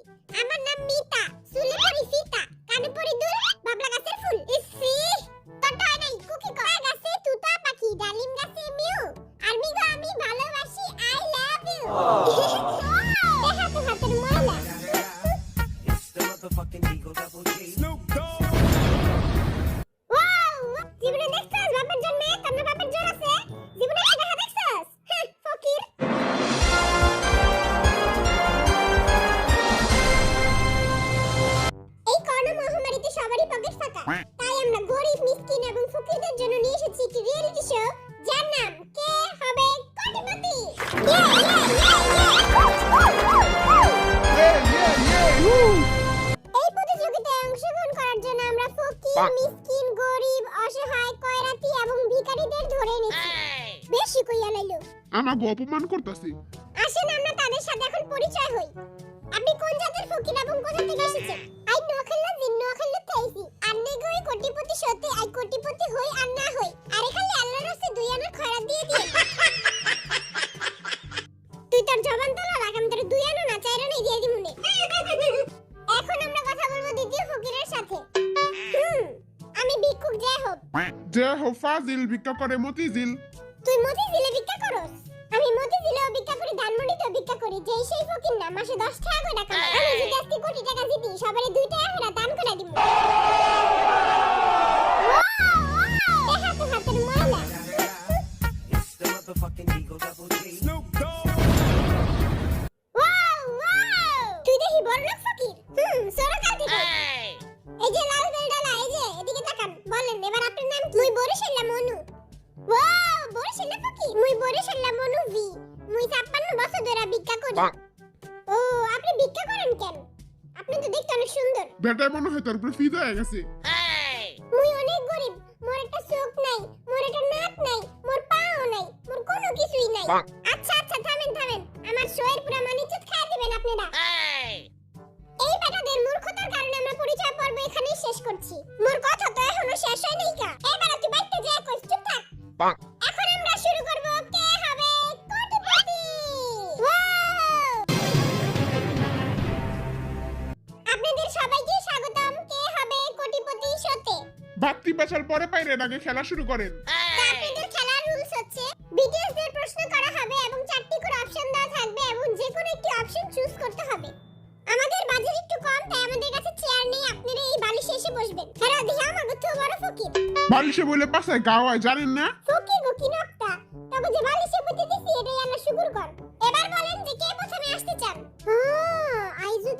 নাকি? আমার নাম মিতা, চুলে পরি ফিতা, কানে পরি দুল, বাবলা গাছের ফুল। ইসি তোরটা হয় নাই, কুকি কয় গাছে তুতা পাখি, ডালিম গাছে মিউ, আর মিগো আমি ভালোবাসি, আই লাভ ইউ। দেখা তো হাতের ময়লা। ওয়াও, জীবনে দেখছস বাপের জন্মে তোর বাপের জোর আছে? জীবনে কি দেখা দেখছস? হ্যাঁ, ফকির। এই করোনা মহামারীতে সবারই পকেট ফাঁকা, তাই আমরা গরিব মিসকিন এবং ফকিরদের জন্য নিয়ে এসেছি একটি রিয়েলিটি শো যার নাম কে হবে কোটিপতি। এই প্রতিযোগিতায় অংশগ্রহণ করার জন্য আমরা ফকির, মিসকিন, গরিব, অসহায়, কয়রাতি এবং ভিখারিদের ধরে এনেছি। বেশি কইয়া লাইলো, আমাকে অপমান করতেছি। আসেন আমরা তাদের সাথে এখন পরিচয় হই। আপনি কোন জাতের ফকির এবং কোথা থেকে এসেছেন? আই নোয়াখালী জিন্ন খালি তাইছি। আন্নে গই কোটিপতি সতে আই কোটিপতি হই আর না হই। আরে খালি আল্লাহর রাস্তে দুই আনার খয়রাত দিয়ে দিয়ে। তুই তোর জবান তোলা রাখ, আমি তোর দুই আনা না চার আনাই দিয়ে দিমুনে। এখন আমরা কথা বলবো দ্বিতীয় ফকিরের সাথে। আমি ভিক্ষুক জেহব। যে ফাজিল ভিক্ষা করে মতিঝিল। তুই মতিঝিলে ভিক্ষা করস? আমি মতিঝিলেও ভিক্ষা করি, ধানমন্ডিতেও ভিক্ষা করি। যেই সেই ফকির না, মাসে 10 টাকা করে টাকা পায়। আমি যদি আজকে কোটি টাকা জিতি, সবারে 2 টাকা করে দান করে দিব। দেখা তো হাতের ময়লা। তুই দেখি বড়লোক ফকির। সরকার থেকে। এই যে লাল বেলডালা, এই যে এদিকে তাকান। বলেন এবার আপনার নাম কি? মুই বরিশাল্লা মনু। ওয়াও, বরিশাল্লা ফকির। মুই বরিশাল্লা মনু ভি। মুই 56 বছর ধরে ভিক্ষা করি। ও, আপনি ভিক্ষা করেন কেন? আপনি তো দেখতে অনেক সুন্দর। বেটায় মনে হয় তোর উপরে ফিদা হয়ে গেছে। মুই অনেক গরিব। মোর একটা চোখ নাই, মোর একটা নাক নাই, মোর পাও নাই, মোর কোনো কিছুই নাই। আচ্ছা আচ্ছা, থামেন থামেন। আমার শোয়ের পুরো মানিজ্জত খায় দিবেন আপনারা। এই বেটাদের মূর্খতার কারণে আমরা পরিচয় পর্ব এখানেই শেষ করছি। মোর কথা তো এখনো শেষ হয় নাই কা। এবার তুই বাইতে যা, কইস চুপ থাক। এখন আমরা শুরু করব কে হবে কোটিপতি। আপনাদের সবাইকে স্বাগতম কে হবে কোটিপতি শোতে। বাত্তি পেছাল পরে পাইরে আগে খেলা শুরু করেন। আপনাদের খেলার রুলস হচ্ছে বিটিএস দের প্রশ্ন করা হবে এবং 4টি করে অপশন দেওয়া থাকবে এবং যে কোনো একটি অপশন চুজ করতে হবে। আমাদের বাজেট একটু কম, তাই আমাদের কাছে চেয়ার নেই। আপনারা এই বালিশে এসে বসবেন। হ্যাঁ, দেখি আমাকে তো বড় ফকির। বালিশে বলে পাশায় গাওয়ায় জানেন না?